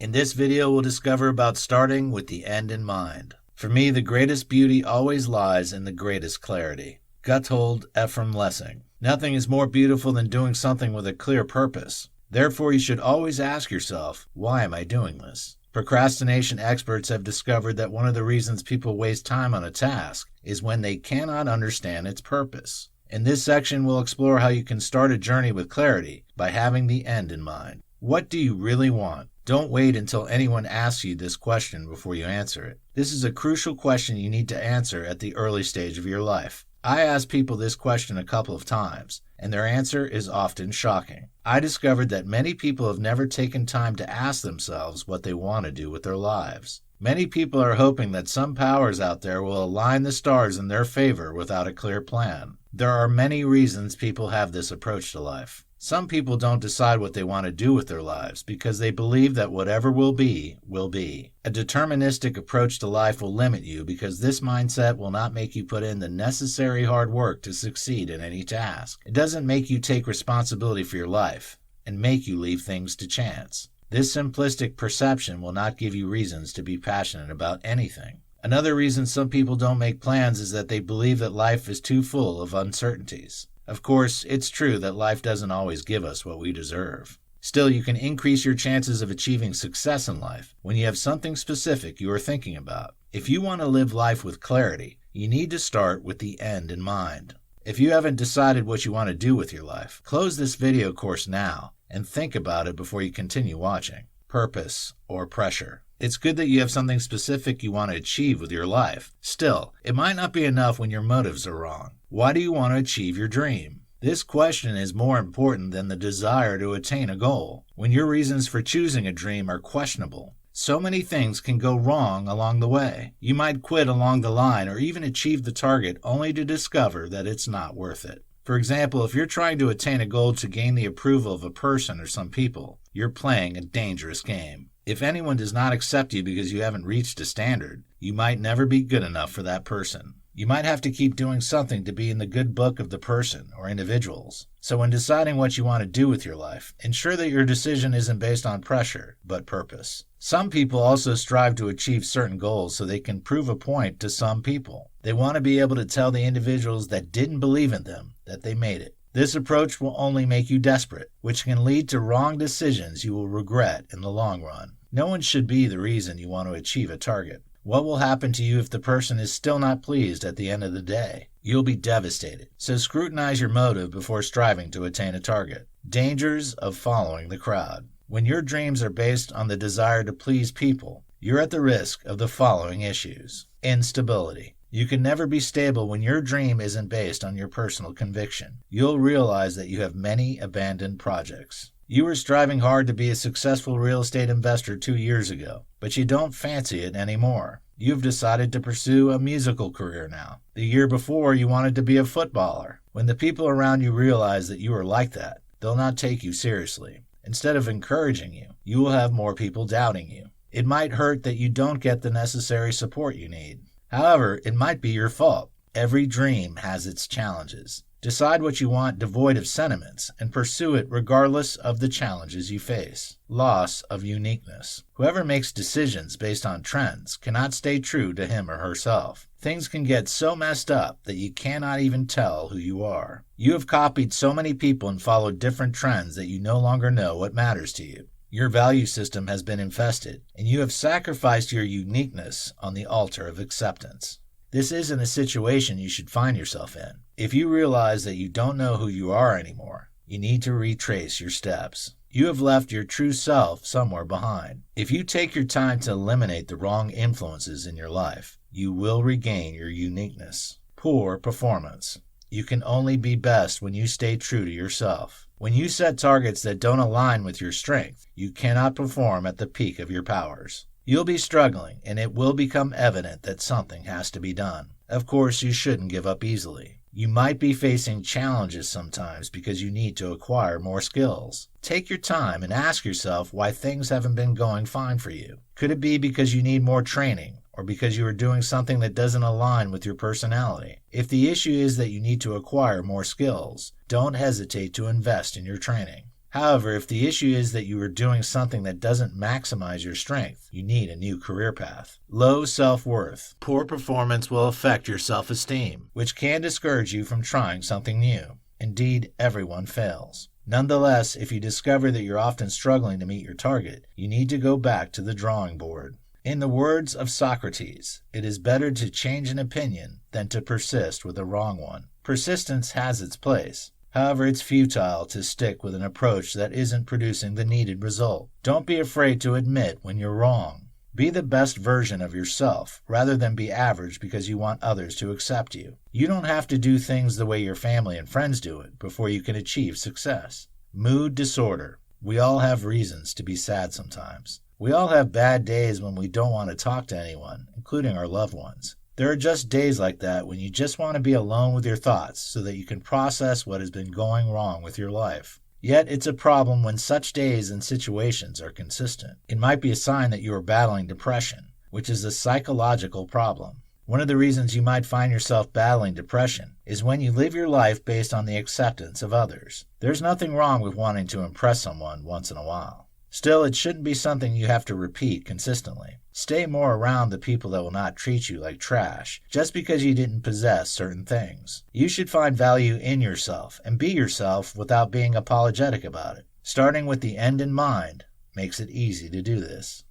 In this video, we'll discover about starting with the end in mind. For me, the greatest beauty always lies in the greatest clarity. Gotthold Ephraim Lessing. Nothing is more beautiful than doing something with a clear purpose. Therefore, you should always ask yourself, why am I doing this? Procrastination experts have discovered that one of the reasons people waste time on a task is when they cannot understand its purpose. In this section, we'll explore how you can start a journey with clarity by having the end in mind. What do you really want? Don't wait until anyone asks you this question before you answer it. This is a crucial question you need to answer at the early stage of your life. I ask people this question a couple of times, and their answer is often shocking. I discovered that many people have never taken time to ask themselves what they want to do with their lives. Many people are hoping that some powers out there will align the stars in their favor without a clear plan. There are many reasons people have this approach to life. Some people don't decide what they want to do with their lives because they believe that whatever will be, will be. A deterministic approach to life will limit you because this mindset will not make you put in the necessary hard work to succeed in any task. It doesn't make you take responsibility for your life and make you leave things to chance. This simplistic perception will not give you reasons to be passionate about anything. Another reason some people don't make plans is that they believe that life is too full of uncertainties. Of course, it's true that life doesn't always give us what we deserve. Still, you can increase your chances of achieving success in life when you have something specific you are thinking about. If you want to live life with clarity, you need to start with the end in mind. If you haven't decided what you want to do with your life, close this video course now and think about it before you continue watching. Purpose or pressure. It's good that you have something specific you want to achieve with your life. Still, it might not be enough when your motives are wrong. Why do you want to achieve your dream? This question is more important than the desire to attain a goal. When your reasons for choosing a dream are questionable, so many things can go wrong along the way. You might quit along the line or even achieve the target only to discover that it's not worth it. For example, if you're trying to attain a goal to gain the approval of a person or some people, you're playing a dangerous game. If anyone does not accept you because you haven't reached a standard, you might never be good enough for that person. You might have to keep doing something to be in the good book of the person or individuals. So when deciding what you want to do with your life, ensure that your decision isn't based on pressure, but purpose. Some people also strive to achieve certain goals so they can prove a point to some people. They want to be able to tell the individuals that didn't believe in them that they made it. This approach will only make you desperate, which can lead to wrong decisions you will regret in the long run. No one should be the reason you want to achieve a target. What will happen to you if the person is still not pleased at the end of the day? You'll be devastated. So scrutinize your motive before striving to attain a target. Dangers of following the crowd. When your dreams are based on the desire to please people, you're at the risk of the following issues. Instability. You can never be stable when your dream isn't based on your personal conviction. You'll realize that you have many abandoned projects. You were striving hard to be a successful real estate investor 2 years ago, but you don't fancy it anymore. You've decided to pursue a musical career now. The year before, you wanted to be a footballer. When the people around you realize that you are like that, they'll not take you seriously. Instead of encouraging you, you will have more people doubting you. It might hurt that you don't get the necessary support you need. However, it might be your fault. Every dream has its challenges. Decide what you want devoid of sentiments and pursue it regardless of the challenges you face. Loss of uniqueness. Whoever makes decisions based on trends cannot stay true to him or herself. Things can get so messed up that you cannot even tell who you are. You have copied so many people and followed different trends that you no longer know what matters to you. Your value system has been infested, and you have sacrificed your uniqueness on the altar of acceptance. This isn't a situation you should find yourself in. If you realize that you don't know who you are anymore, you need to retrace your steps. You have left your true self somewhere behind. If you take your time to eliminate the wrong influences in your life, you will regain your uniqueness. Poor performance. You can only be best when you stay true to yourself. When you set targets that don't align with your strength, you cannot perform at the peak of your powers. You'll be struggling, and it will become evident that something has to be done. Of course, you shouldn't give up easily. You might be facing challenges sometimes because you need to acquire more skills. Take your time and ask yourself why things haven't been going fine for you. Could it be because you need more training, or because you are doing something that doesn't align with your personality? If the issue is that you need to acquire more skills, don't hesitate to invest in your training. However, if the issue is that you are doing something that doesn't maximize your strength, you need a new career path. Low self-worth. Poor performance will affect your self-esteem, which can discourage you from trying something new. Indeed, everyone fails. Nonetheless, if you discover that you're often struggling to meet your target, you need to go back to the drawing board. In the words of Socrates, it is better to change an opinion than to persist with a wrong one. Persistence has its place. However, it's futile to stick with an approach that isn't producing the needed result. Don't be afraid to admit when you're wrong. Be the best version of yourself, rather than be average because you want others to accept you. You don't have to do things the way your family and friends do it before you can achieve success. Mood disorder. We all have reasons to be sad sometimes. We all have bad days when we don't want to talk to anyone, including our loved ones. There are just days like that when you just want to be alone with your thoughts so that you can process what has been going wrong with your life. Yet it's a problem when such days and situations are consistent. It might be a sign that you are battling depression, which is a psychological problem. One of the reasons you might find yourself battling depression is when you live your life based on the acceptance of others. There's nothing wrong with wanting to impress someone once in a while. Still, it shouldn't be something you have to repeat consistently. Stay more around the people that will not treat you like trash just because you didn't possess certain things. You should find value in yourself and be yourself without being apologetic about it. Starting with the end in mind makes it easy to do this.